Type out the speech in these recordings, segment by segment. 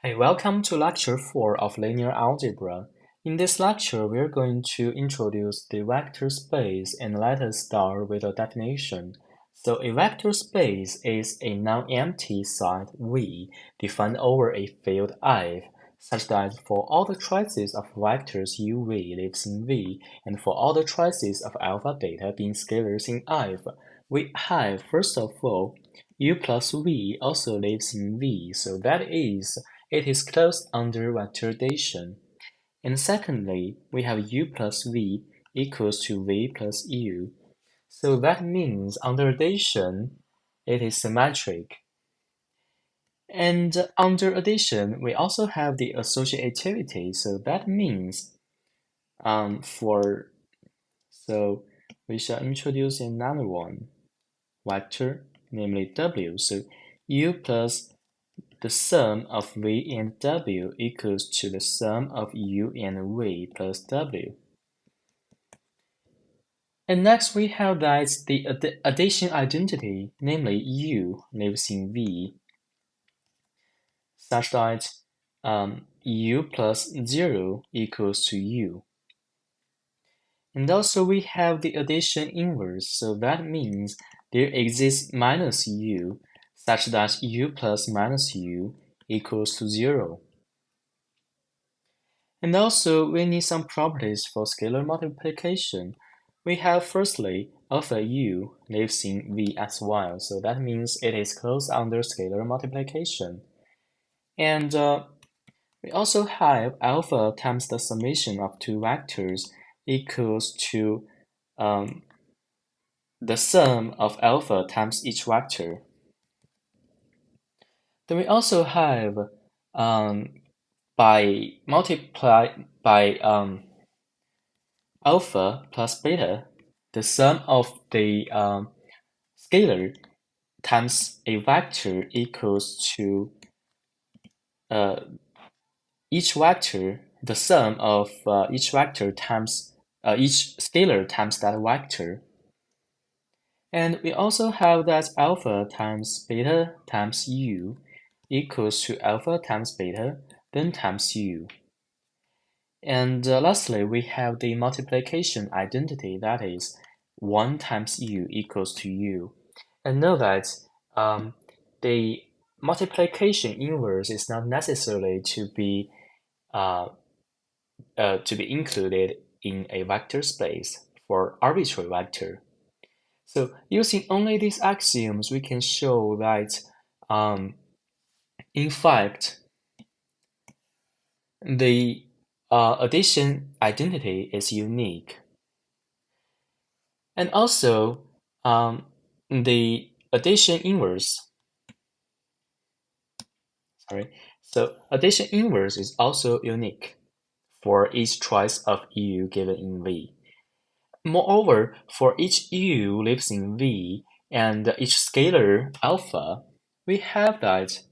Hey, welcome to lecture 4 of linear algebra. In this lecture, we're going to introduce the vector space, and let us start with a definition. So a vector space is a non-empty set V defined over a field F, such that for all the traces of vectors UV lives in V, and for all the traces of alpha beta being scalars in F, we have, first of all, U plus V also lives in V, so that is it is closed under vector addition. And secondly, we have u plus v equals to v plus u. So that means under addition, it is symmetric. And under addition, we also have the associativity. So that means so we shall introduce another one, vector, namely w. So u plus the sum of v and w equals to the sum of u and v plus w. And next we have that the addition identity, namely u lives in v, such that u plus 0 equals to u. And also we have the addition inverse, so that means there exists minus u, such that u plus minus u equals to 0. And also, we need some properties for scalar multiplication. We have firstly, alpha u lives in V as well, so that means it is closed under scalar multiplication. And we also have alpha times the summation of two vectors equals to the sum of alpha times each vector. Then we also have by alpha plus beta, the sum of the scalar times a vector equals to each vector, the sum of each vector times each scalar times that vector. And we also have that alpha times beta times u equals to alpha times beta, then times u. And lastly, we have the multiplication identity, that is 1 times u equals to u. And know that the multiplication inverse is not necessarily to be included in a vector space for arbitrary vector. So using only these axioms, we can show that in fact the addition identity is unique. And also, the addition inverse, addition inverse is also unique for each choice of u given in V. Moreover, for each u lives in V and each scalar alpha, we have that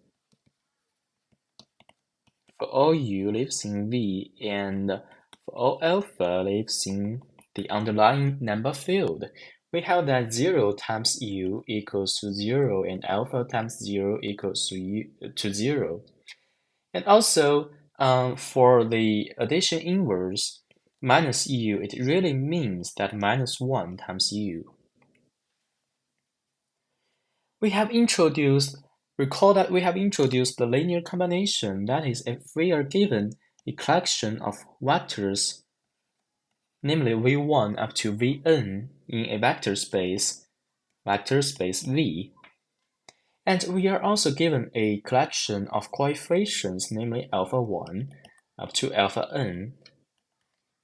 for all u lives in V and for all alpha lives in the underlying number field, we have that 0 times u equals to 0 and alpha times 0 equals to 0. And also, for the addition inverse, minus u, it really means that minus 1 times u. Recall that we have introduced the linear combination. That is, if we are given a collection of vectors, namely v1 up to vn in a vector space V, and we are also given a collection of coefficients, namely alpha 1 up to alpha n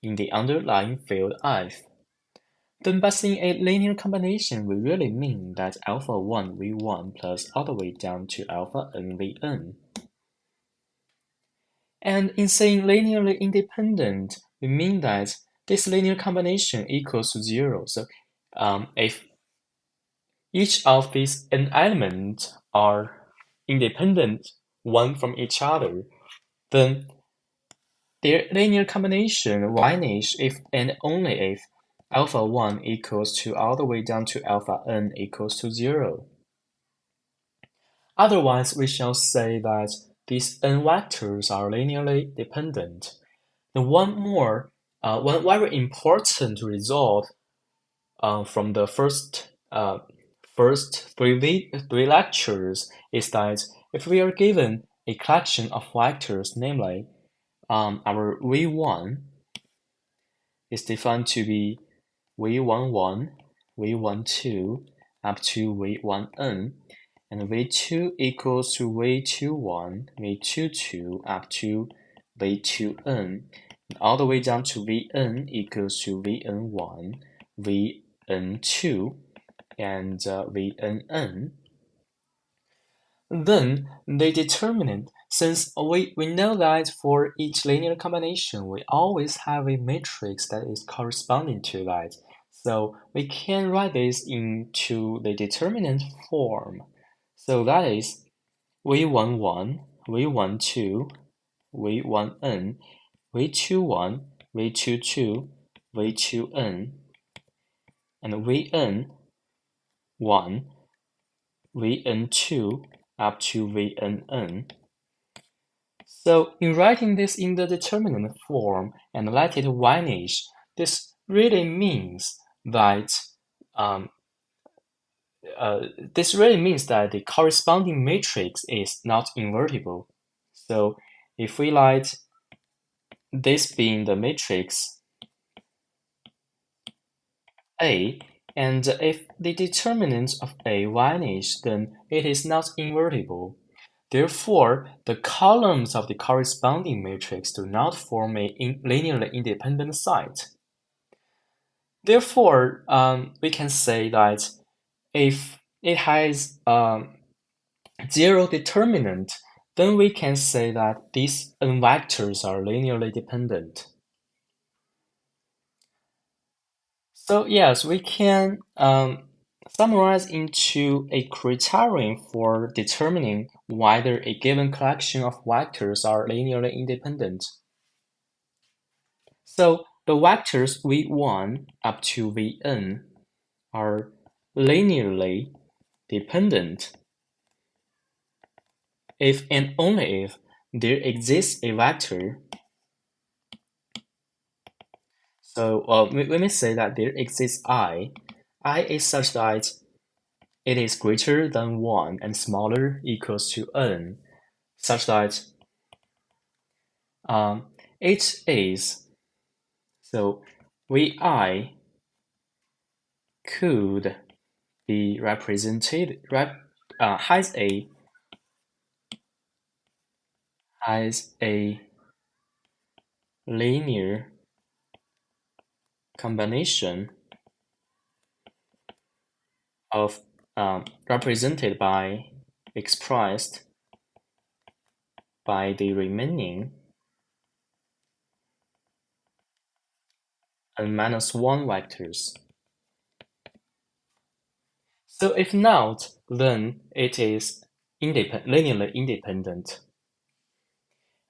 in the underlying field F. Then by saying a linear combination, we really mean that alpha 1 v1 plus all the way down to alpha n vn. And in saying linearly independent, we mean that this linear combination equals to 0. So if each of these n elements are independent one from each other, then their linear combination will vanish if and only if alpha 1 equals to all the way down to alpha n equals to 0. Otherwise, we shall say that these n vectors are linearly dependent. And one very important result from the first three lectures is that if we are given a collection of vectors, namely our v1 is defined to be v11, v12 up to v1n, and v2 equals to v21, v22 up to v2n, and all the way down to vn equals to vn1, vn2, and vnn. Then the determinant, since we know that for each linear combination, we always have a matrix that is corresponding to that. So we can write this into the determinant form. So that is v11, v12, v1n, v21, v22, v2n, and vn1, vn2 up to vnn. So in writing this in the determinant form and let it vanish, this really means that um, the corresponding matrix is not invertible. So if we let this being the matrix A, and if the determinant of A vanish, then it is not invertible. Therefore, the columns of the corresponding matrix do not form a linearly independent set. Therefore, we can say that if it has zero determinant, then we can say that these n vectors are linearly dependent. So yes, we can summarize into a criterion for determining whether a given collection of vectors are linearly independent. So the vectors v1 up to vn are linearly dependent if and only if there exists a vector. So let me say that there exists I. I is such that it is greater than 1 and smaller equals to n, such that it is, so vi could be represented, has a linear combination of represented by expressed by the remaining n minus 1 vectors. So if not, then it is linearly independent.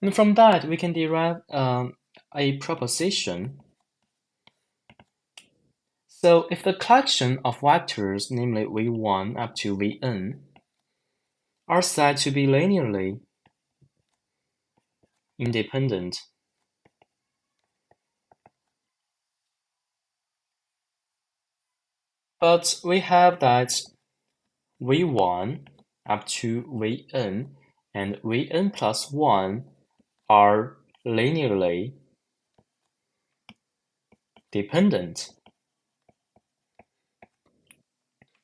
And from that, we can derive a proposition. So if the collection of vectors, namely v1 up to vn, are said to be linearly independent, but we have that v1 up to vn and vn plus 1 are linearly dependent.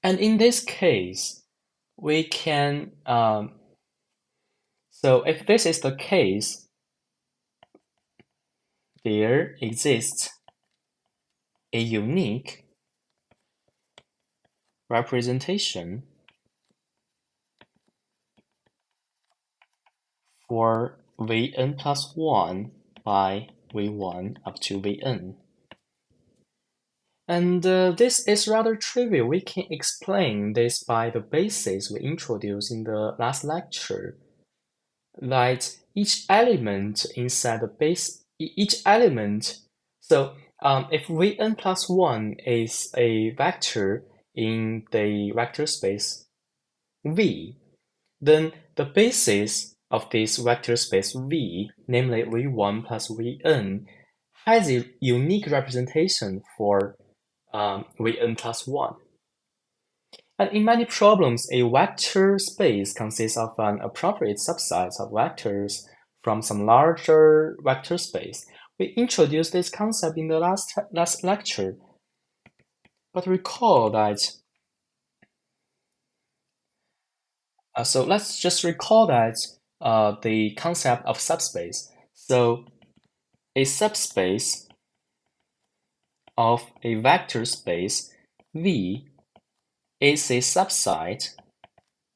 And in this case, we can, so if this is the case, there exists a unique representation for Vn plus 1 by V1 up to Vn. And this is rather trivial. We can explain this by the basis we introduced in the last lecture, that each element inside the base, each element, so if Vn plus 1 is a vector in the vector space V, then the basis of this vector space V, namely V1 plus Vn, has a unique representation for Vn plus 1. And in many problems, a vector space consists of an appropriate subset of vectors from some larger vector space. We introduced this concept in the last lecture, but recall that so let's just recall that the concept of subspace. So a subspace of a vector space V is a subset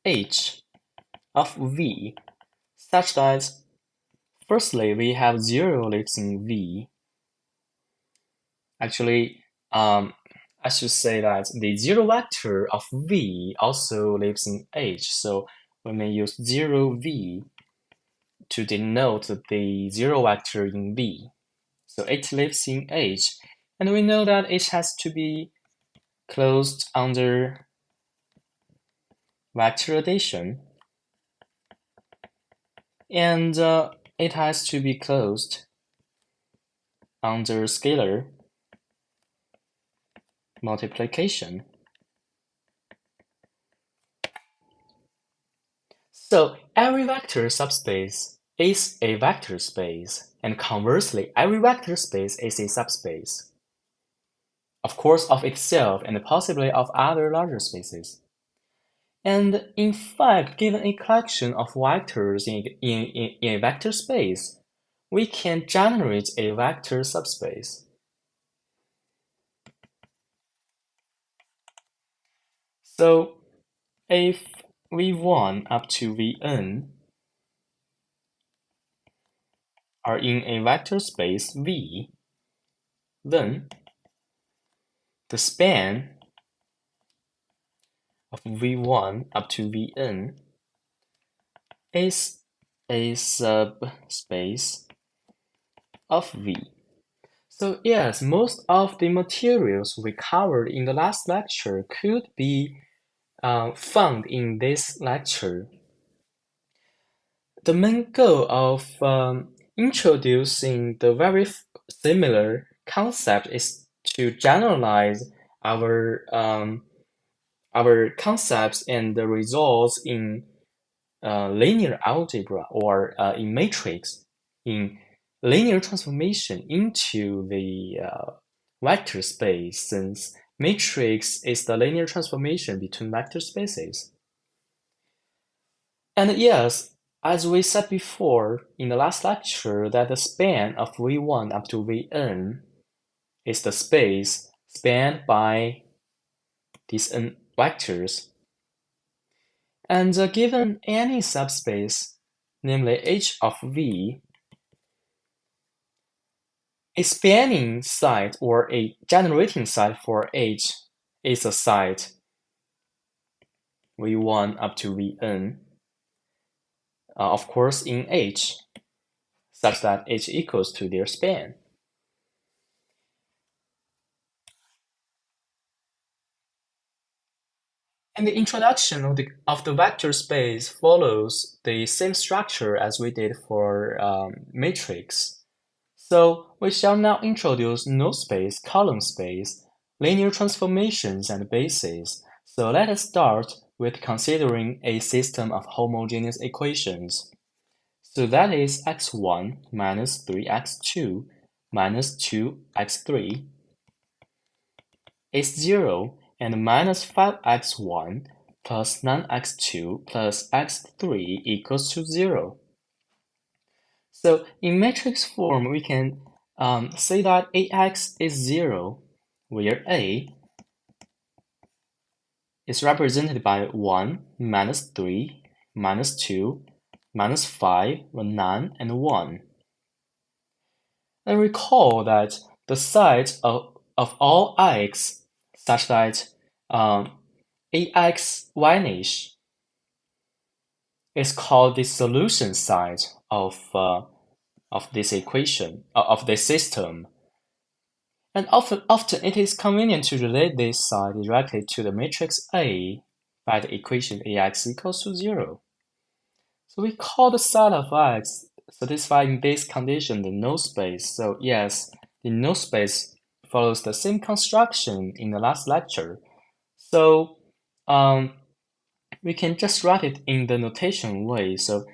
H of V such that firstly we have zero lives in V. Actually, I should say that the zero vector of V also lives in H, so we may use 0V to denote the zero vector in V. So it lives in H, and we know that H has to be closed under vector addition, and it has to be closed under scalar multiplication. So every vector subspace is a vector space, and conversely, every vector space is a subspace, of course of itself and possibly of other larger spaces. And in fact, given a collection of vectors in a vector space, we can generate a vector subspace. So if V1 up to Vn are in a vector space V, then the span of V1 up to Vn is a subspace of V. So yes, most of the materials we covered in the last lecture could be found in this lecture. The main goal of introducing the very similar concept is to generalize our concepts and the results in linear algebra or in matrix, in linear transformation into the vector space, since matrix is the linear transformation between vector spaces. And yes, as we said before in the last lecture, that the span of V1 up to Vn is the space spanned by these n vectors. And given any subspace, namely H of V, a spanning site or a generating site for H is a site V1 up to Vn, of course in H, such that H equals to their span. And the introduction of the vector space follows the same structure as we did for matrix. So we shall now introduce node space, column space, linear transformations, and bases. So let us start with considering a system of homogeneous equations. So that is x1 minus 3x2 minus 2x3 is 0 and minus 5x1 plus 9x2 plus x3 equals to 0. So in matrix form, we can say that ax is 0, where a is represented by 1, minus 3, minus 2, minus 5, 9, and 1. And recall that the sides of all x such that ax vanish is called the solution side of this equation, of this system. And often it is convenient to relate this side directly to the matrix A by the equation Ax equals to 0. So we call the set of X satisfying this condition the null space. So yes, the null space follows the same construction in the last lecture. So we can just write it in the notation way. So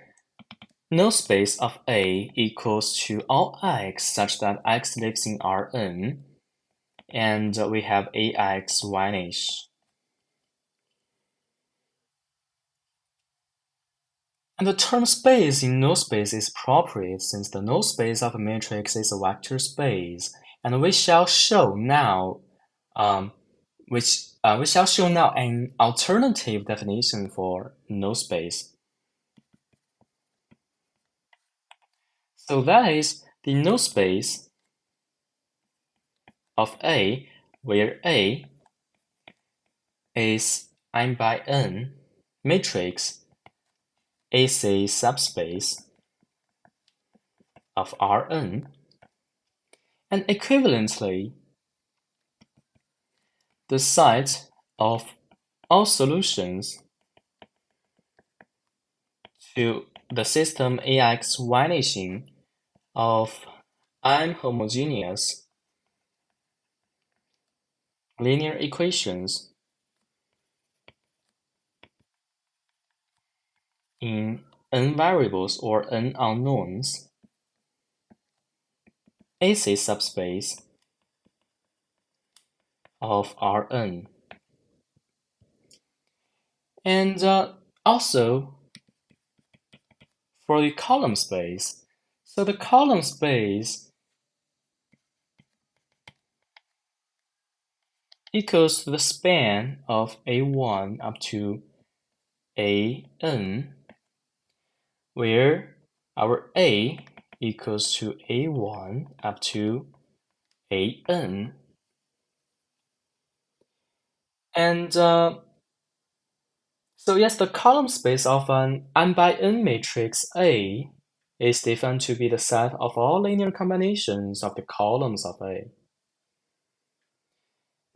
null space of A equals to all X such that X lives in Rn, and we have AX vanish. And the term space in null space is appropriate since the null space of a matrix is a vector space, and we shall show now, we shall show now an alternative definition for null space. So that is the null space of A, where A is n by n matrix is a subspace of Rn, and equivalently, the set of all solutions to the system AX vanishing of unhomogeneous linear equations in n variables or n unknowns is a subspace of Rn. And also for the column space, so the column space equals the span of A1 up to AN, where our A equals to A1 up to AN. And so yes, the column space of an n by n matrix A is defined to be the set of all linear combinations of the columns of A.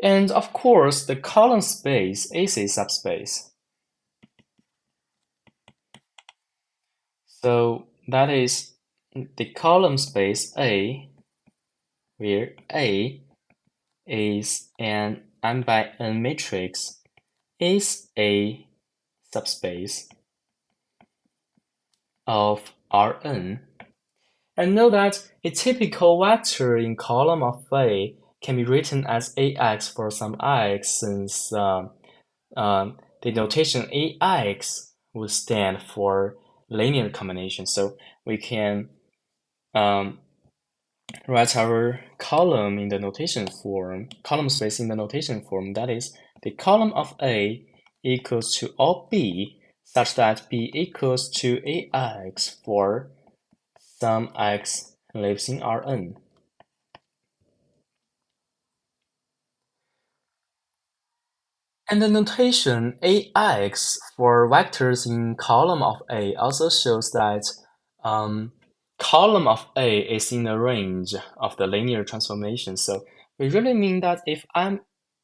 And of course, the column space is a subspace. So that is the column space A, where A is an n by n matrix, is a subspace of Rn. And note that a typical vector in column of A can be written as AX for some X, since the notation AX would stand for linear combination. So we can write our column in the notation form, column space in the notation form, that is, the column of A equals to all B such that B equals to AX for some X lives in Rn. And the notation AX for vectors in column of A also shows that column of A is in the range of the linear transformation. So we really mean that if A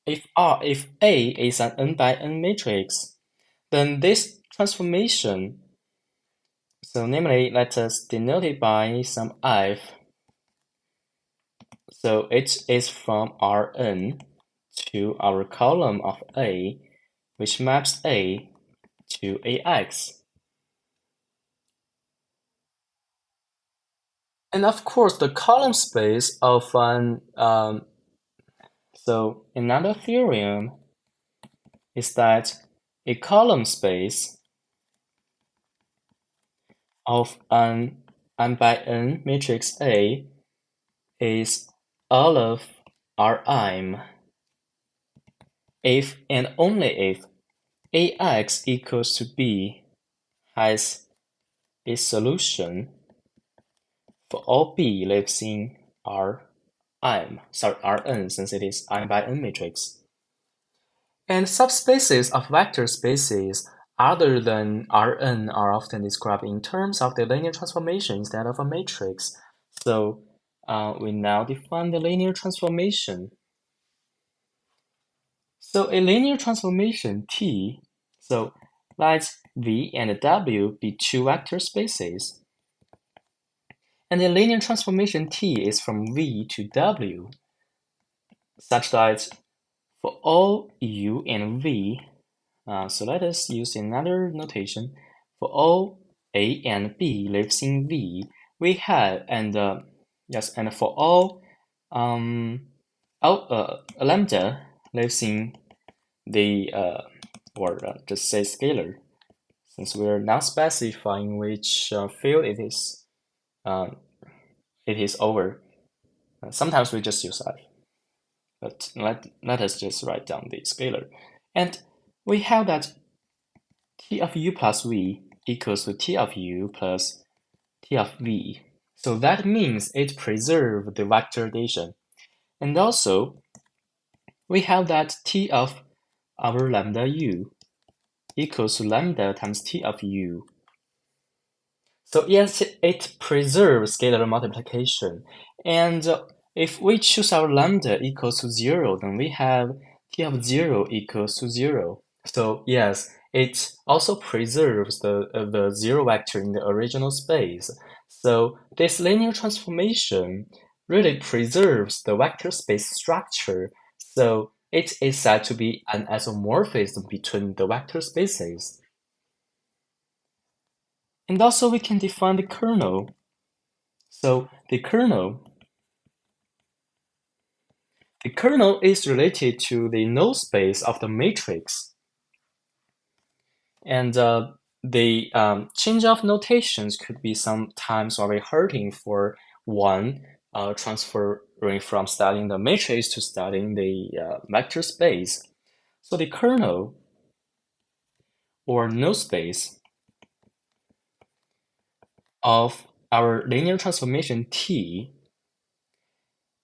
is an n by n matrix, then this transformation, so namely, let us denote it by some f. So it is from Rn to our column of A, which maps A to AX. And of course, the column space of an so another theorem is that a column space of an n by n matrix A is all of Rm if and only if AX equals to B has a solution for all B lives in Rn, since it is n by n matrix. And subspaces of vector spaces other than Rn are often described in terms of the linear transformation instead of a matrix. So we now define the linear transformation. So a linear transformation T, so let's V and W be two vector spaces. And the linear transformation T is from V to W, such that for all U and V, so let us use another notation. For all A and B lives in V, we have, and for all lambda lives in the, just say scalar, since we're not specifying which field uh, it is over. Sometimes we just use I, but let us just write down the scalar. And we have that T of U plus V equals to T of U plus T of V. So that means it preserves the vector addition. And also, we have that T of our lambda U equals to lambda times T of U. So yes, it preserves scalar multiplication. And if we choose our lambda equals to 0, then we have T of 0 equals to 0. So yes, it also preserves the 0 vector in the original space. So this linear transformation really preserves the vector space structure. So it is said to be an isomorphism between the vector spaces. And also we can define the kernel. So the kernel is related to the null space of the matrix. And the change of notations could be sometimes very hurting for one transferring from studying the matrix to studying the vector space. So the kernel or null space of our linear transformation T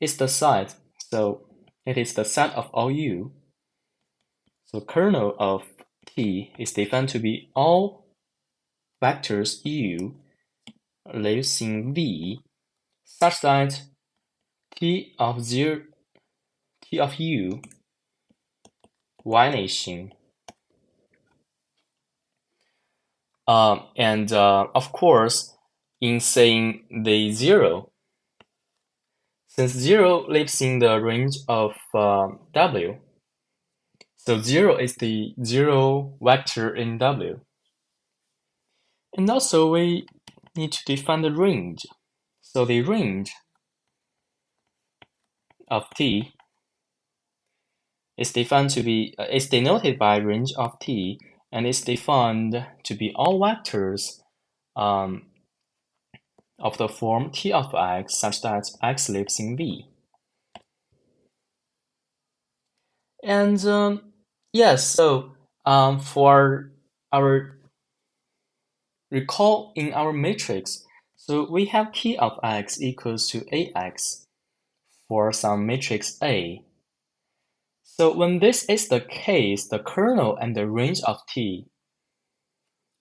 is the set. So it is the set of all U. So kernel of T is defined to be all vectors U lives in V such that T of U vanishing. And of course, in saying the 0, since 0 lives in the range of W, so 0 is the 0 vector in W. And also we need to define the range. So the range of T is defined to be is denoted by range of T and is defined to be all vectors of the form T of X such that X lives in V. And yes, so for our recall in our matrix, so we have T of X equals to AX for some matrix A. So when this is the case, the kernel and the range of T.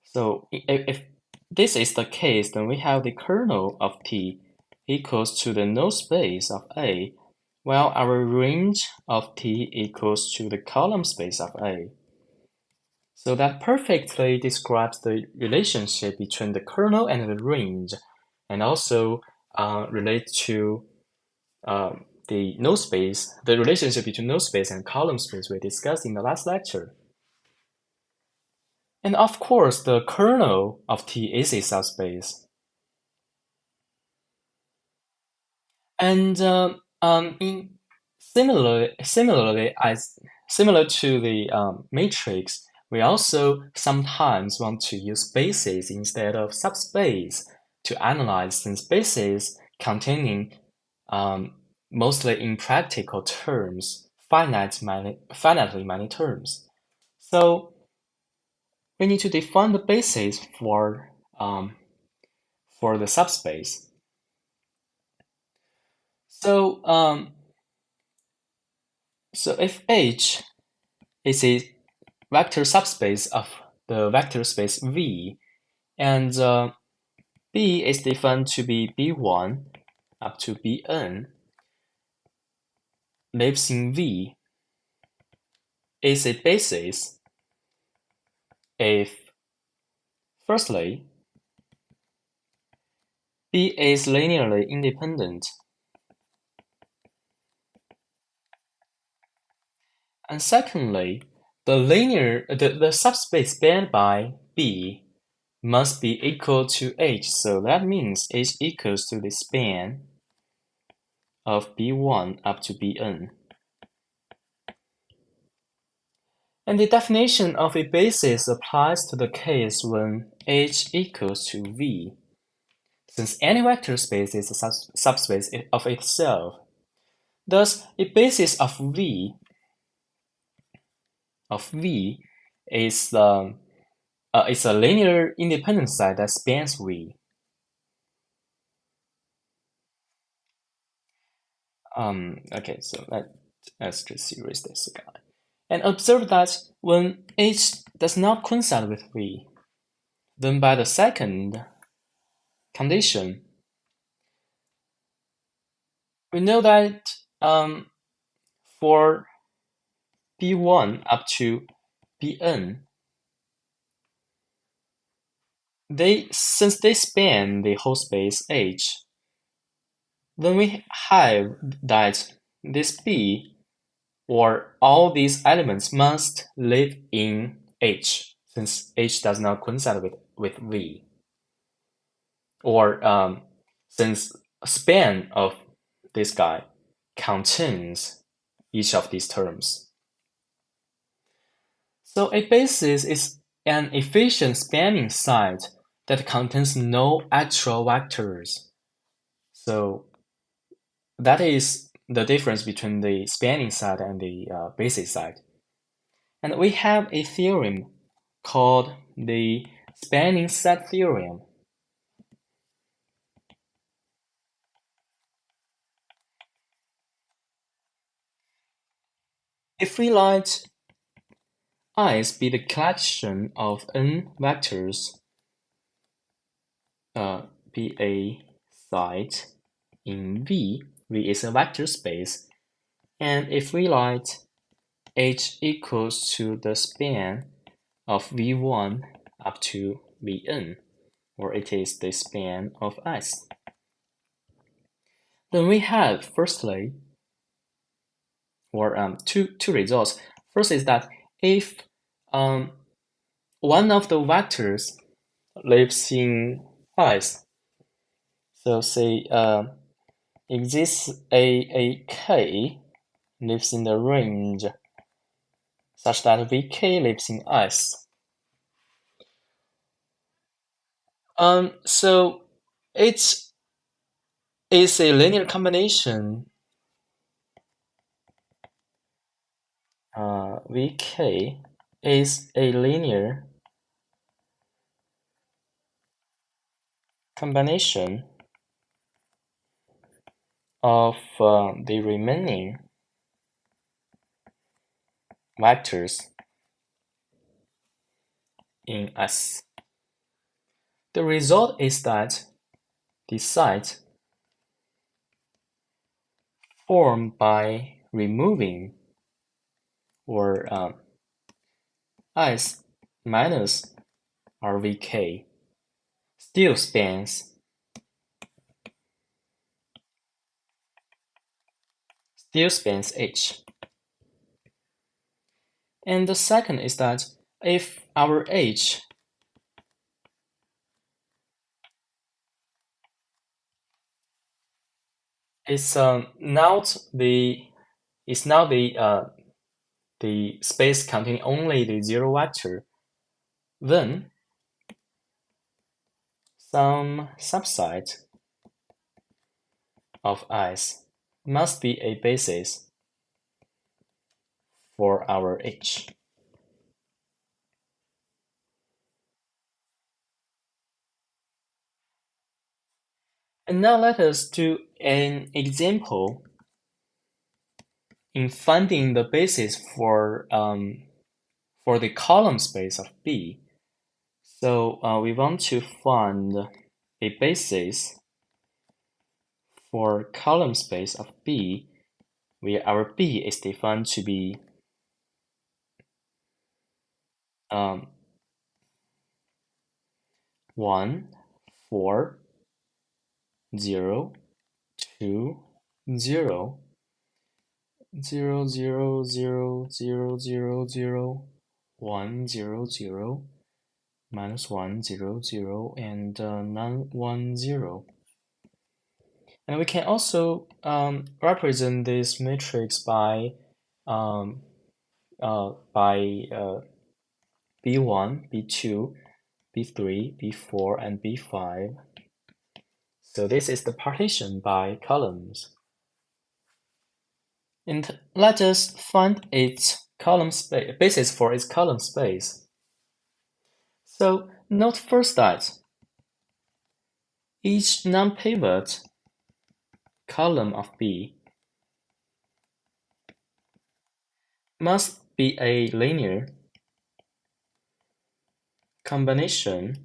So if this is the case, then we have the kernel of T equals to the null space of A, while our range of T equals to the column space of A. So that perfectly describes the relationship between the kernel and the range, and also relates to the null space, the relationship between null space and column space we discussed in the last lecture. And of course, the kernel of T is a subspace. And similar to the matrix, we also sometimes want to use spaces instead of subspace to analyze some spaces containing mostly in practical terms finitely many terms. So we need to define the basis for the subspace. So so if H is a vector subspace of the vector space V, and B is defined to be B1 up to Bn, lives in V, is a basis if Firstly, B is linearly independent. And secondly, the subspace spanned by B must be equal to H, so that means H equals to the span of B1 up to Bn. And the definition of a basis applies to the case when H equals to V, since any vector space is a subspace of itself. Thus, a basis of V is a linear independent set that spans V. Okay, so let's just erase this guy. And observe that when H does not coincide with V, then by the second condition, we know that for B1 up to Bn, since they span the whole space H, then we have that this B or all these elements must live in H, since H does not coincide with V. Or since a span of this guy contains each of these terms. So a basis is an efficient spanning set that contains no actual vectors. So that is the difference between the spanning set and the basis set. And we have a theorem called the spanning set theorem. If we let I's be the collection of n vectors, be a site in V is a vector space, and if we let H equals to the span of V1 up to Vn, or it is the span of S, then we have firstly, or two results. First is that if one of the vectors lives in S, so say exists a k lives in the range such that vk lives in S. So it is a linear combination. Vk is a linear combination of the remaining vectors in S. The result is that the set formed by removing or S minus RVK still spans H. And the second is that if our H is not the space containing only the zero vector, then some subset of S must be a basis for our H. And now let us do an example in finding the basis for the column space of B. So we want to find a basis for column space of B, where our B is defined to be 1, 4, 0, 2, 0, 0, 0, 0, 0, 0, 0, 1, 0, 0, minus 1, 0, 0, and none, 1, 0. And we can also represent this matrix by um, B1, B2, B3, B4, and B5. So this is the partition by columns. And let us find its column space, basis for its column space. So note first that each non-pivot column of B must be a linear combination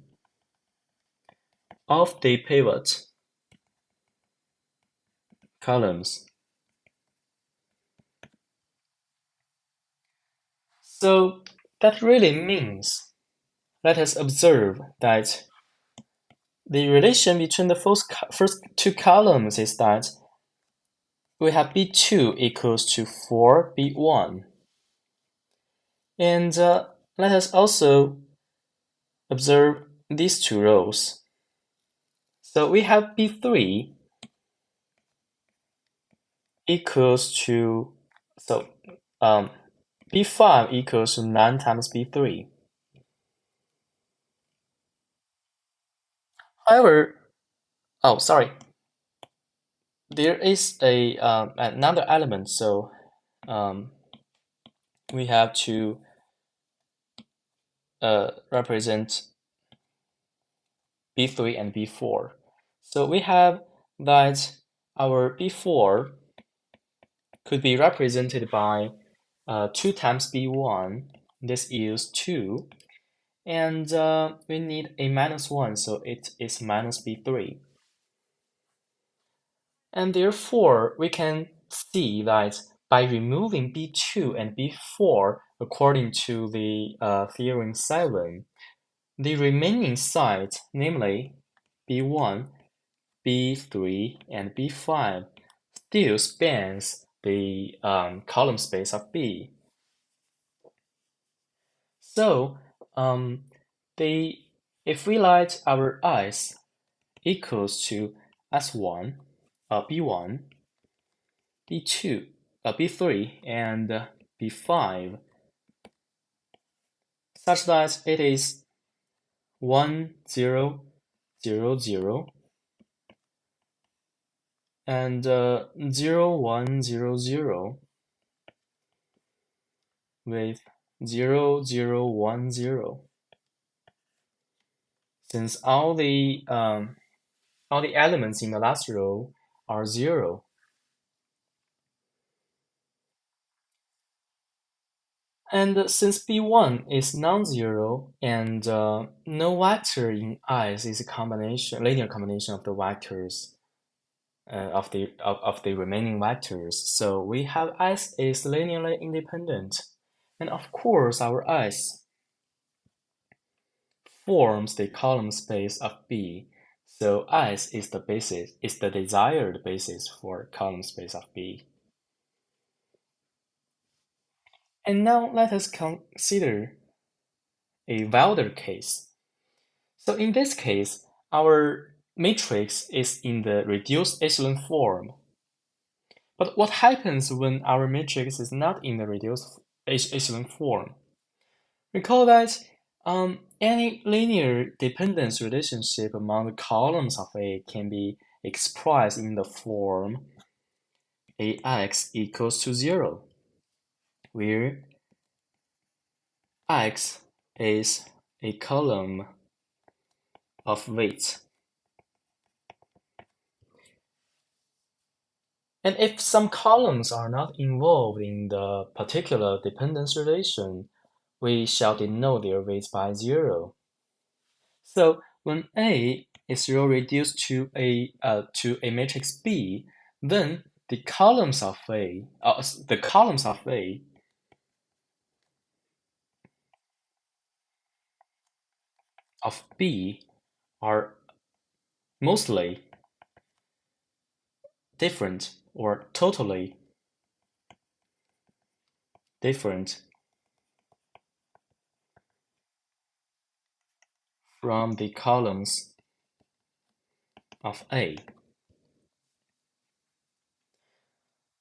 of the pivot columns. So that really means, let us observe that the relation between the first two columns is that we have B2 equals to 4B1. And let us also observe these two rows. So we have B3 equals to, so B5 equals to 9 times B3. However, oh, sorry, there is another element, so we have to represent B3 and B4. So we have that our B4 could be represented by 2 times B1. This is 2. And we need a minus 1, so it is minus B3. And therefore, we can see that by removing B2 and B4 according to the theorem 7, the remaining sides, namely B1, B3, and B5, still spans the column space of B. So, if we let our i's equals to S1, B1, B2, B3, and B5, such that it is 1, 0, 0, 0, and 0, 1, 0, 0, with 0, 0, 1, 0. Since all the elements in the last row are 0. And since B1 is non-zero and no vector in i's is a linear combination of the vectors of the remaining vectors, so we have i's is linearly independent, and of course our i's forms the column space of B. So i's is the desired basis for column space of B. And now let us consider a wilder case. So in this case, our matrix is in the reduced echelon form. But what happens when our matrix is not in the reduced echelon form? Recall that any linear dependence relationship among the columns of A can be expressed in the form AX equals to 0, where X is a column of weight. And if some columns are not involved in the particular dependence relation, we shall denote their weights by 0. So when A is row reduced to a matrix B, then the columns of A of B are mostly different or totally different from the columns of A.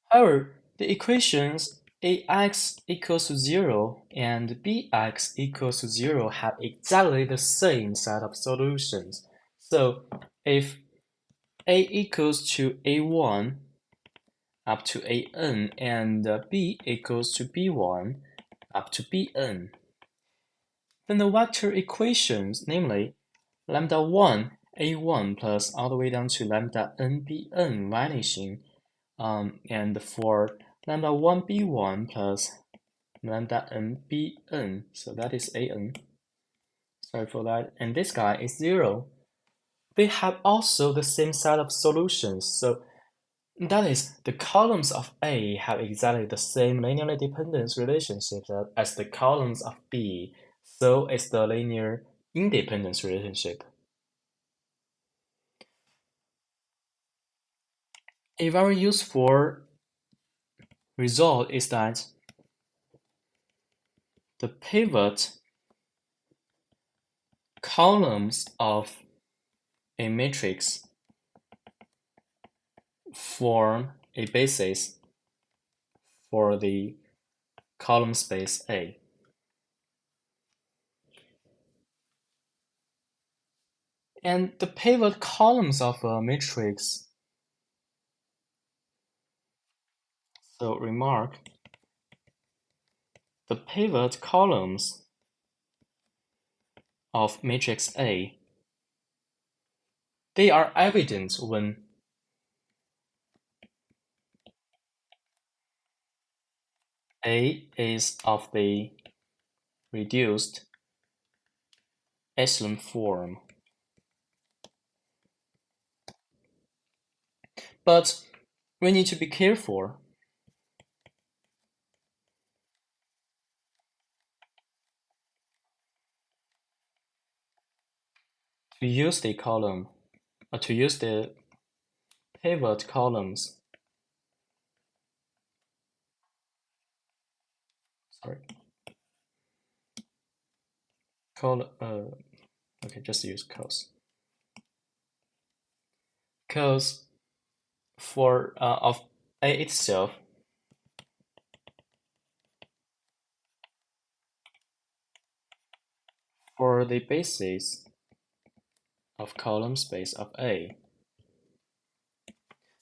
However, the equations ax equals to 0 and bx equals to 0 have exactly the same set of solutions. So if a equals to a1 up to an and b equals to b1 up to bn, then the vector equations, namely lambda 1 a1 plus all the way down to lambda n bn vanishing, and for lambda 1 b1 plus lambda n bn, so that is an, sorry for that, and this guy is 0. They have also the same set of solutions, so that is, the columns of A have exactly the same linearly dependence relationship as the columns of B, so it's the linear independence relationship. A very useful result is that the pivot columns of a matrix form a basis for the column space A. And the pivot columns of a matrix, so remark, the pivot columns of matrix A, they are evident when A is of the reduced echelon form. But we need to be careful. To use the column, to use the pivot columns, sorry, okay, just use cos. Cos for of A itself, for the basis of column space of A.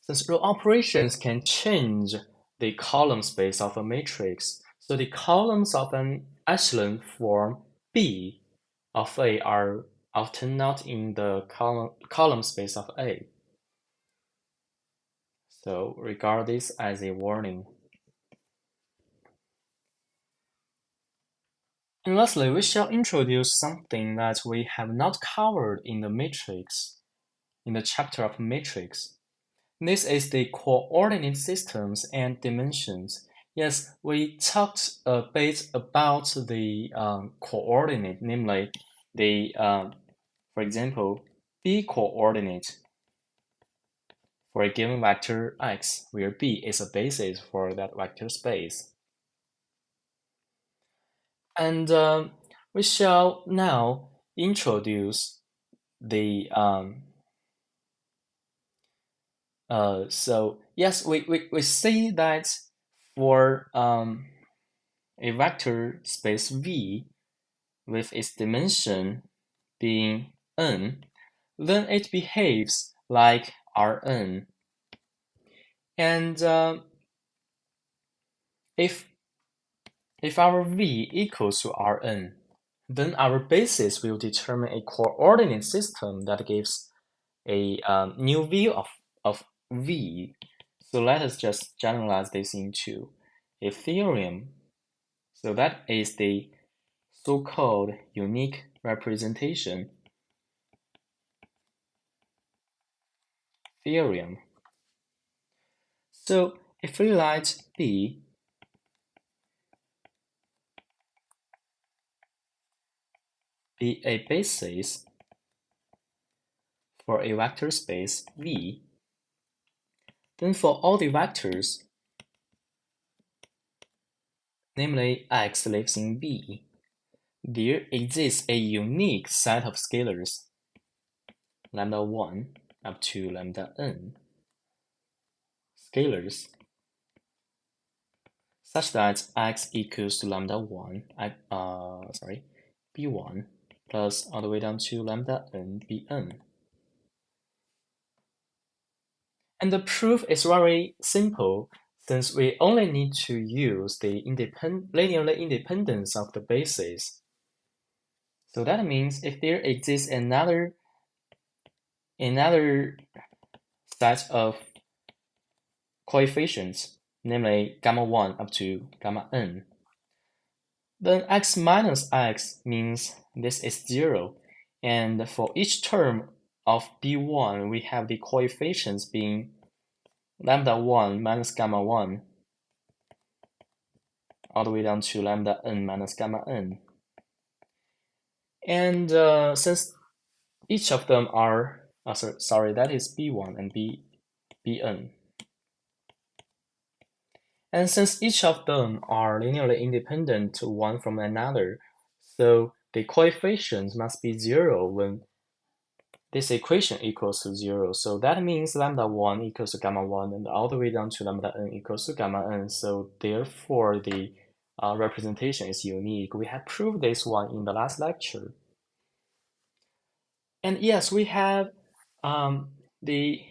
Since row operations can change the column space of a matrix, so the columns of an echelon form B of A are often not in the column space of A. So regard this as a warning. And lastly, we shall introduce something that we have not covered in the matrix, in the chapter of matrix. This is the coordinate systems and dimensions. Yes, we talked a bit about the coordinate, namely the, for example, B coordinate for a given vector x, where B is a basis for that vector space. And we shall now introduce the so yes, we see that for a vector space V with its dimension being n, then it behaves like Rn. And if our V equals to Rn, then our basis will determine a coordinate system that gives a new view of V. So let us just generalize this into a theorem. So that is the so-called unique representation theorem. So if we let B be a basis for a vector space V, then for all the vectors, namely x lives in V, there exists a unique set of scalars, lambda 1 up to lambda n, scalars, such that x equals to lambda 1, b1, plus all the way down to lambda n bn. And the proof is very simple, since we only need to use the linearly independence of the bases. So that means if there exists another set of coefficients, namely gamma 1 up to gamma n, then x minus x means this is 0, and for each term of b1 we have the coefficients being lambda 1 minus gamma 1 all the way down to lambda n minus gamma n. And since each of them are, that is b1 and bn. And since each of them are linearly independent one from another, so the coefficients must be 0 when this equation equals to 0. So that means lambda 1 equals to gamma 1 and all the way down to lambda n equals to gamma n. So therefore the representation is unique. We have proved this one in the last lecture. And yes, we have the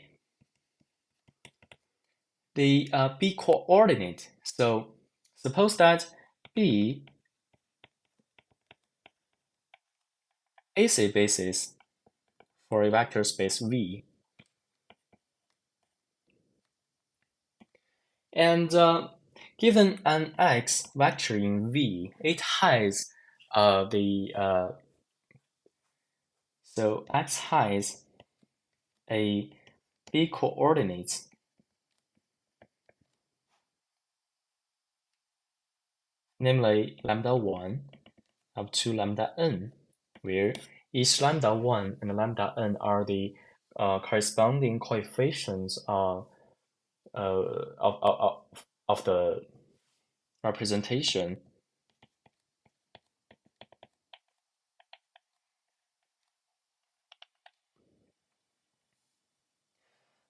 b coordinate. So suppose that b is a basis for a vector space V, and given an x vector in V, it has so x has a b coordinate, namely lambda 1 up to lambda n, where each lambda 1 and lambda n are the corresponding coefficients of the representation.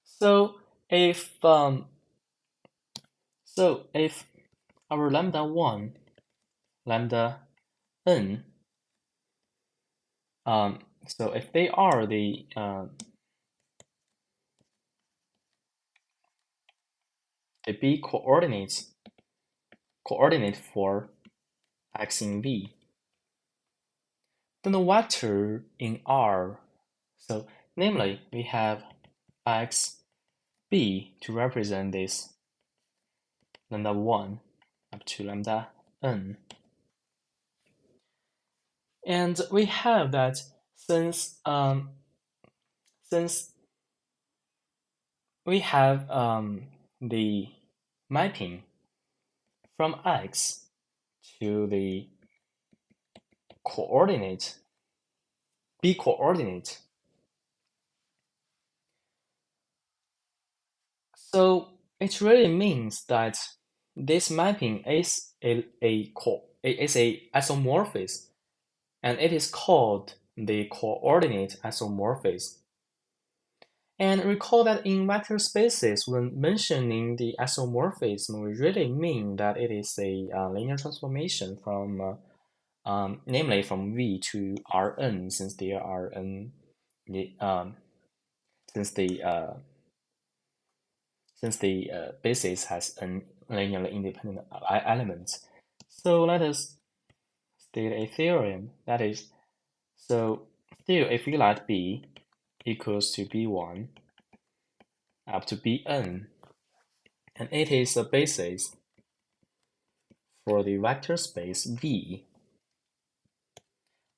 So if our lambda 1, lambda n, so if they are the b coordinate for x in V, then the vector in R, so namely we have x b to represent this lambda 1 up to lambda n. And we have that since we have the mapping from x to the coordinate, b coordinate. So it really means that this mapping is a isomorphism, and it is called the coordinate isomorphism. And recall that in vector spaces, when mentioning the isomorphism, we really mean that it is a linear transformation from, namely from V to Rn, since there are since the basis has n linearly independent elements. So let us state a theorem that is, so still if we let B equals to B1 up to Bn, and it is a basis for the vector space V,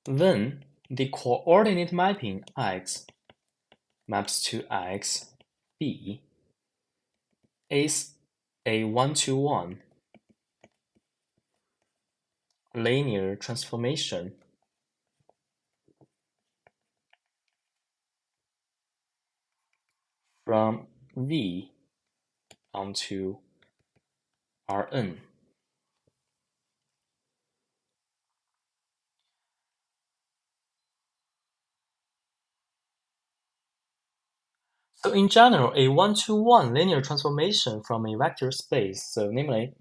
then the coordinate mapping x maps to x, B is a one-to-one linear transformation. from V onto Rn. So in general, a one-to-one linear transformation from a vector space, so namely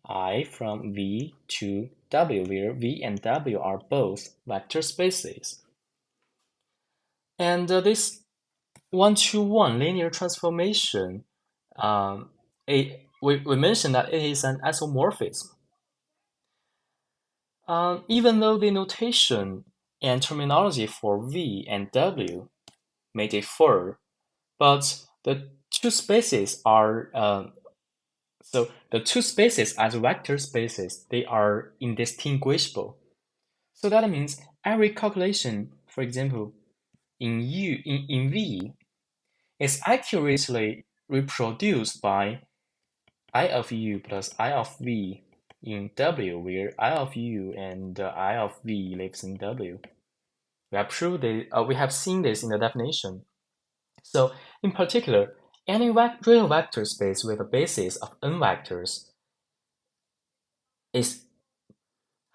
I from V to W, where V and W are both vector spaces. And this one-to-one linear transformation, we mentioned that it is an isomorphism. Even though the notation and terminology for V and W may differ, but the two spaces are so the two spaces as vector spaces, they are indistinguishable. So that means every calculation, for example, in V, is accurately reproduced by I of U plus I of V in W, where I of U and I of V lives in W. We have seen this in the definition. So in particular, any real vector space with a basis of n vectors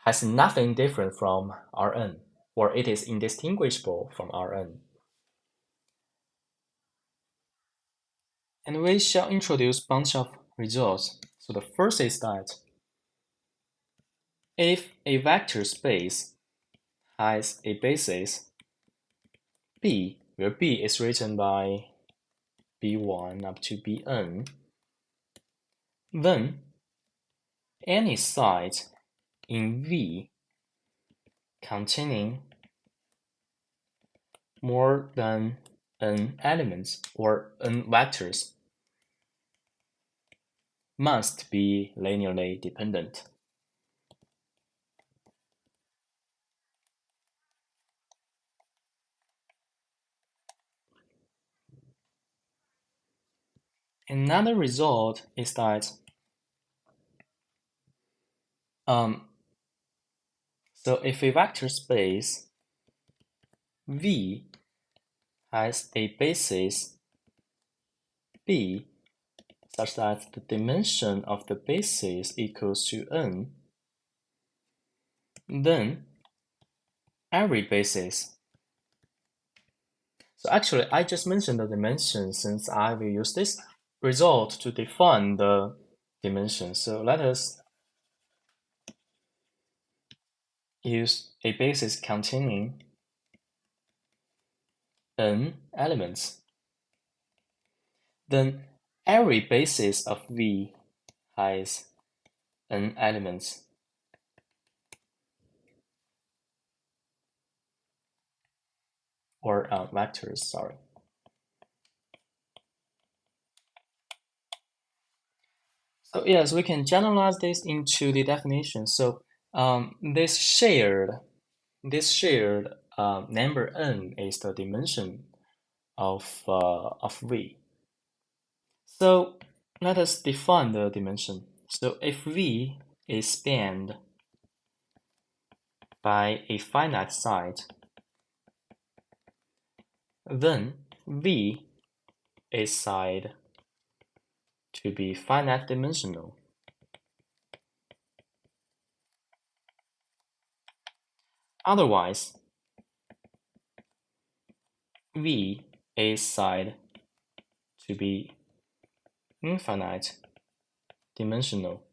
has nothing different from Rn, or it is indistinguishable from Rn. And we shall introduce a bunch of results. So the first is that if a vector space has a basis B, where B is written by B1 up to Bn, then any side in V containing more than n elements or n vectors must be linearly dependent. Another result is that so if a vector space V has a basis B such that the dimension of the basis equals to n, then every basis. So actually, I just mentioned the dimension since I will use this result to define the dimension. So let us use a basis containing n elements. Then every basis of V has n elements. Or vectors, sorry. So yes, we can generalize this into the definition. So this shared number n is the dimension of V. So let us define the dimension. So if V is spanned by a finite side, then V is said to be finite dimensional. Otherwise, V is said to be infinite dimensional.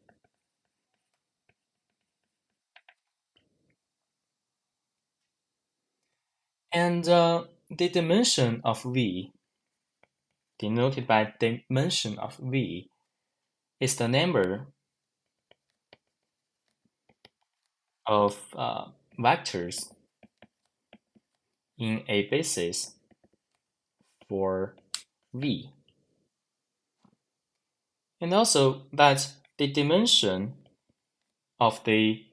And the dimension of V, denoted by dimension of V, is the number of vectors in a basis for V. And also that the dimension of the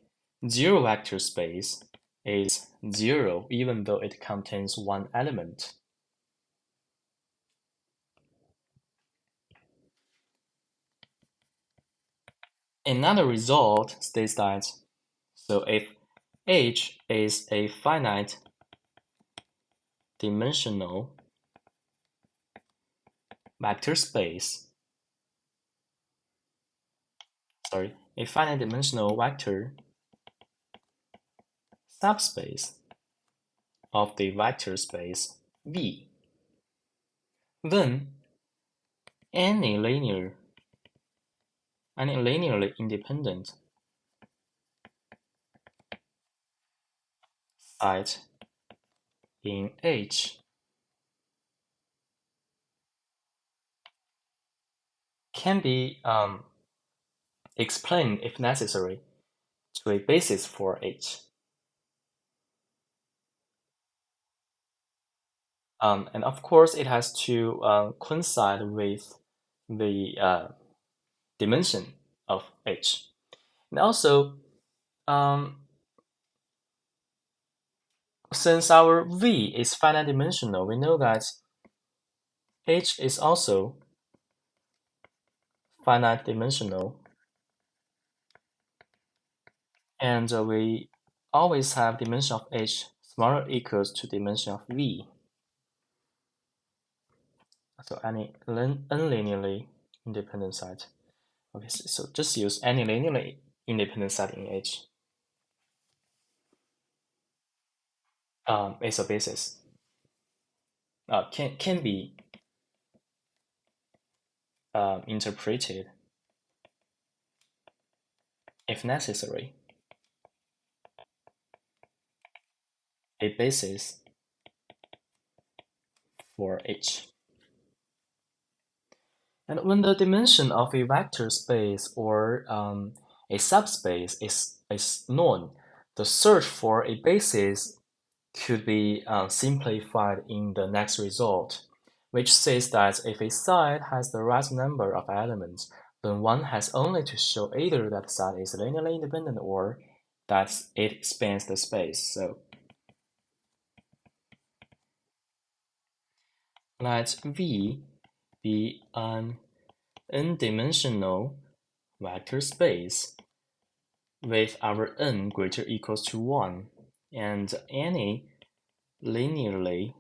zero vector space is 0 even though it contains one element. Another result states that so if H is a finite dimensional vector space, a finite dimensional vector subspace of the vector space V, then any linearly independent site in H can be explained, if necessary, to a basis for H. And of course, it has to coincide with the dimension of H. And also, um, since our V is finite dimensional, we know that H is also finite dimensional, and we always have dimension of H smaller or equals to dimension of V. So any unlinearly independent set. Okay, so just use any linearly independent set in H. Is a basis. Can be interpreted, if necessary, a basis for H. And when the dimension of a vector space or a subspace is known, the search for a basis could be simplified in the next result, which says that if a site has the right number of elements, then one has only to show either that site is linearly independent or that it spans the space. So let V be an n-dimensional vector space with our n greater or equals to 1 and any linearly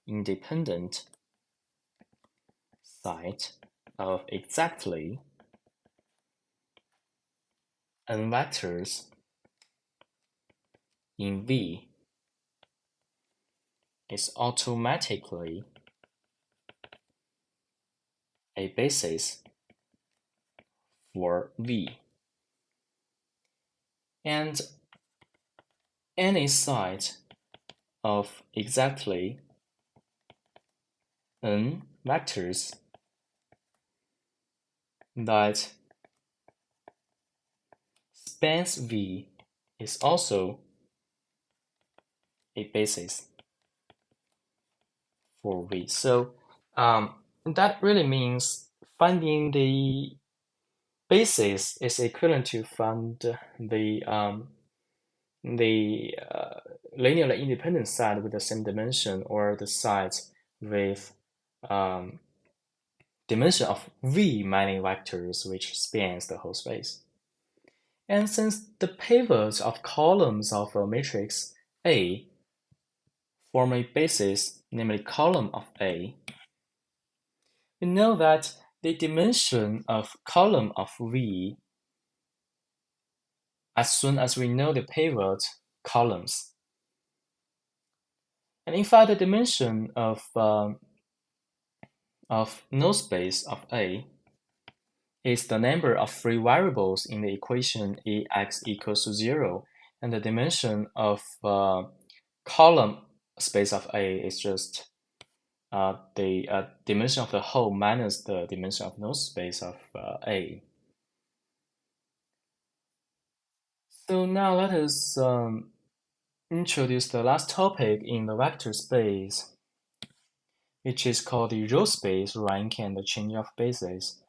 independent site of exactly n vectors in V is automatically a basis for V. And any site of exactly n vectors that spans V is also a basis for V. So that really means finding the basis is equivalent to find the linearly independent side with the same dimension or the sides with um, dimension of V many vectors which spans the whole space. And since the pivots of columns of a matrix A form a basis, namely column of A, we know that the dimension of column of V, as soon as we know the pivot columns. And in fact, the dimension of null space of A is the number of free variables in the equation Ax equals to 0, and the dimension of column space of A is just the dimension of the whole minus the dimension of null space of A. So now let us introduce the last topic in the vector space, which is called the row space, rank, and the change of basis.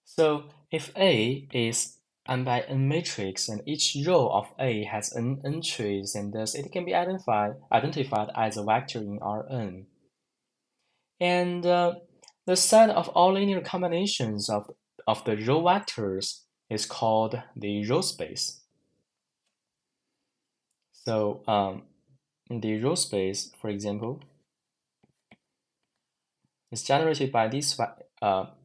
So if A is n by n matrix and each row of A has n entries, and thus it can be identified as a vector in Rn. And the set of all linear combinations of the row vectors is called the row space. So the row space, for example, is generated by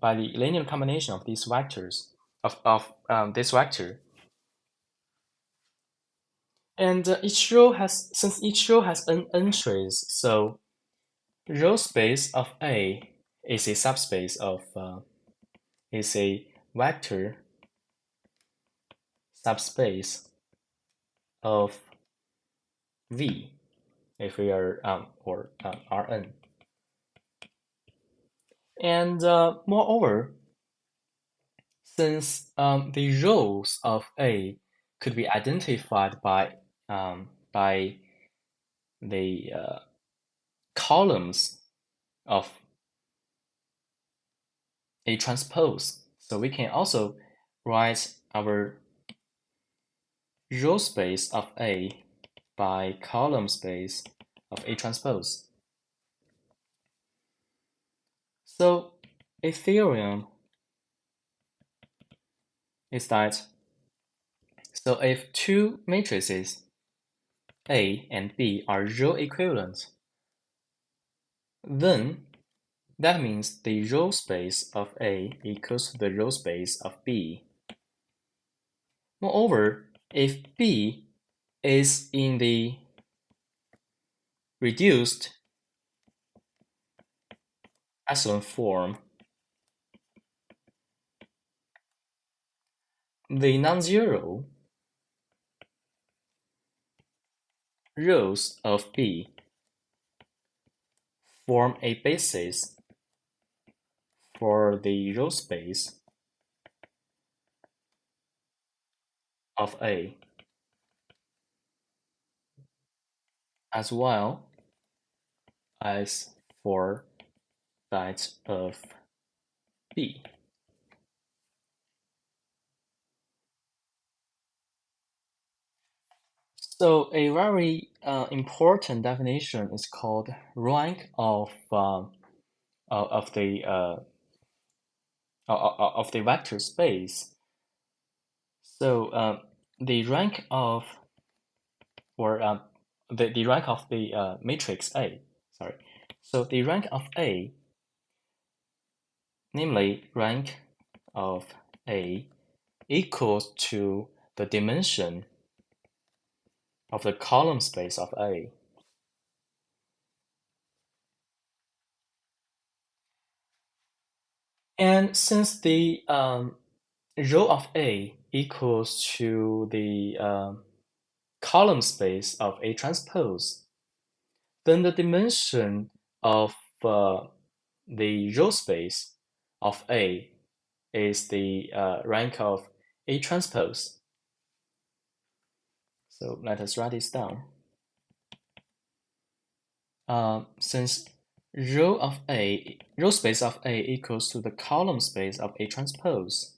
by the linear combination of these vectors of this vector. And each row has since each row has n entries, so row space of A is a subspace of is a vector subspace of V if we are or Rn. And moreover, since the rows of A could be identified by the columns of A transpose, so we can also write our row space of A by column space of A transpose. So a theorem is that so if two matrices A and B are row equivalent, then that means the row space of A equals to the row space of B. Moreover, if B is in the reduced echelon form, the non-zero rows of B form a basis for the row space of A, as well as for that of B. So a very important definition is called rank of the of the vector space. So the rank of or the rank of the matrix A. Sorry. So the rank of A, namely rank of A, equals to the dimension of the column space of A. And since the row of A equals to the column space of A transpose, then the dimension of the row space of A is the rank of A transpose. So let us write this down. Since row space of A equals to the column space of A transpose,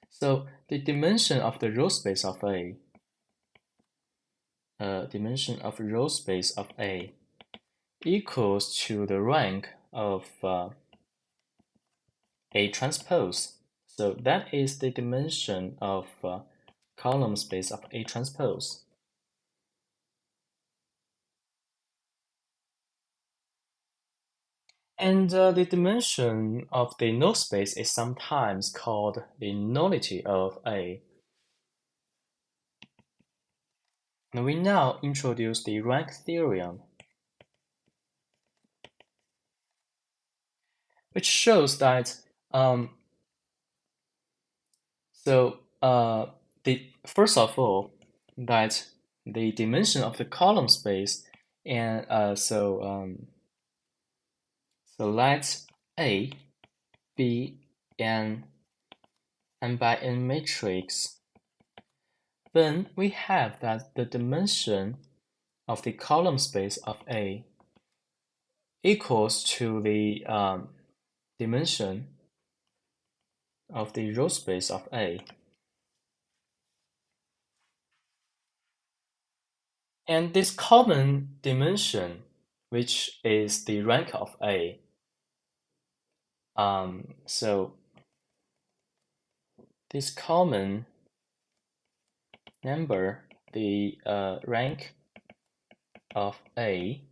so the dimension of the row space of A, dimension of row space of A equals to the rank of A transpose. So that is the dimension of column space of A transpose. And the dimension of the null space is sometimes called the nullity of A. And we now introduce the rank theorem, which shows that the first of all that the dimension of the column space and so let A be an n by n matrix. Then we have that the dimension of the column space of A equals to the dimension of the row space of A. And this common dimension, which is the rank of A, so this common number, the rank of A,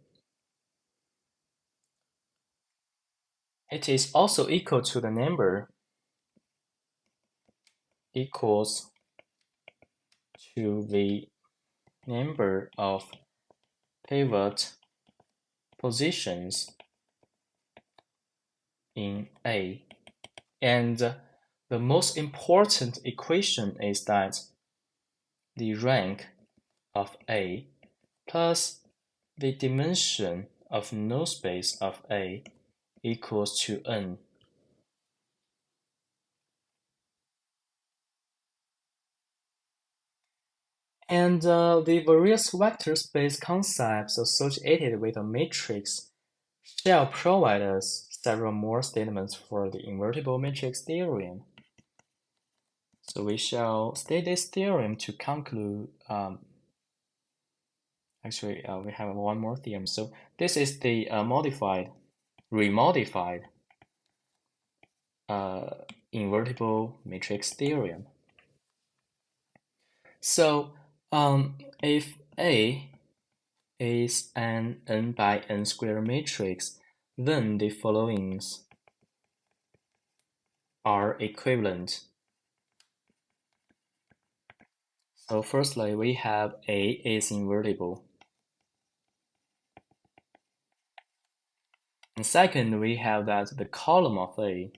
it is also equal to the number equals to the number of pivot positions in A. And the most important equation is that the rank of A plus the dimension of null space of A equals to n. And the various vector space concepts associated with a matrix shall provide us several more statements for the invertible matrix theorem. So we shall state this theorem to conclude. Actually, we have one more theorem. So this is the remodified invertible matrix theorem. So if A is an n by n square matrix, then the followings are equivalent. So firstly, we have A is invertible. And second, we have that the column of A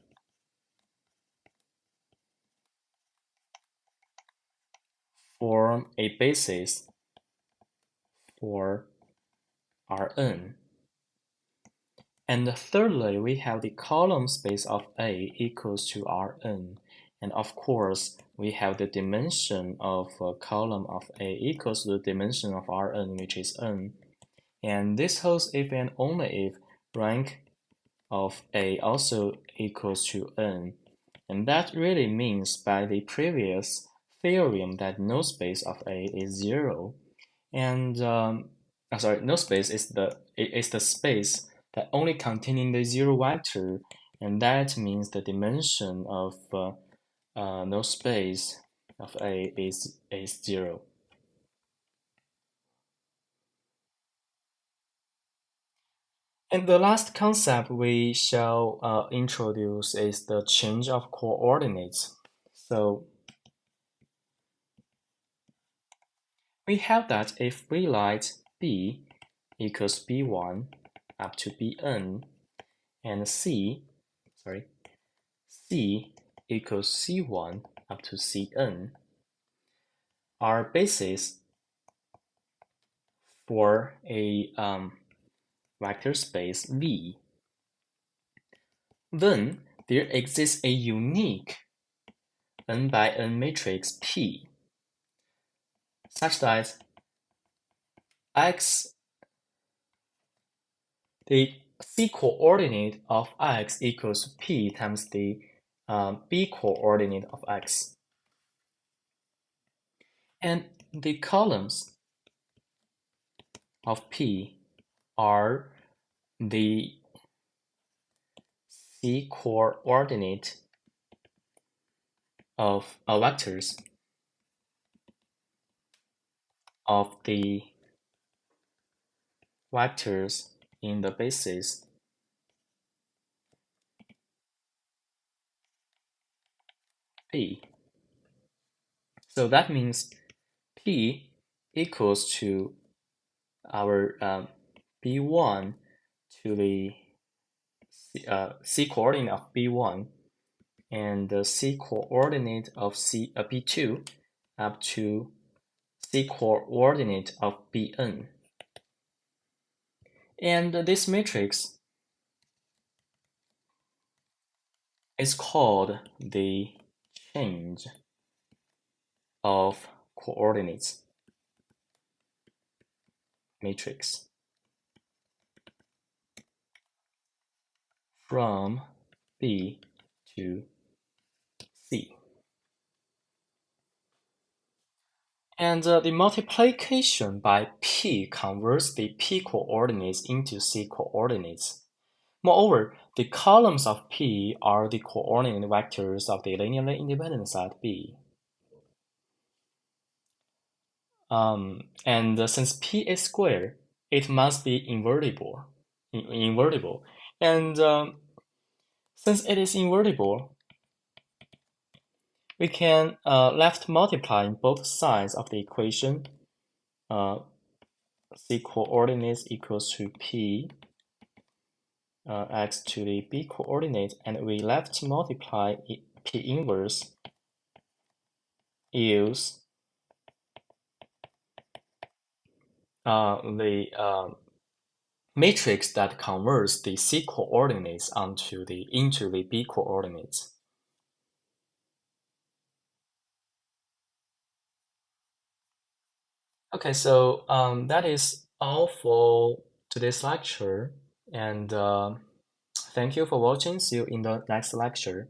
form a basis for Rn. And thirdly, we have the column space of A equals to Rn. And of course, we have the dimension of a column of A equals to the dimension of Rn, which is n. And this holds if and only if rank of A also equals to n. And that really means by the previous theorem that null space of A is 0. And null space is the space that only containing the zero vector, and that means the dimension of null space of A is 0. And the last concept we shall introduce is the change of coordinates. So we have that if we write B equals B1 up to Bn, and C equals C1 up to Cn, are bases for a vector space V. Then there exists a unique n by n matrix P, such that the C coordinate of x equals P times the B coordinate of x. And the columns of P are the C coordinate of vectors of the vectors in the basis P. So that means P equals to our B1 to the C coordinate of B1 and the C coordinate of B2 up to C coordinate of Bn. And this matrix is called the change of coordinates matrix from B to C. And the multiplication by P converts the P coordinates into C coordinates. Moreover, the columns of P are the coordinate vectors of the linearly independent set B. And since P is square, it must be invertible. And Since it is invertible, we can left multiplying both sides of the equation. C coordinates equals to P x to the B coordinate, and we left multiply P inverse use the matrix that converts the C coordinates into the B coordinates. Okay, so that is all for today's lecture, and thank you for watching. See you in the next lecture.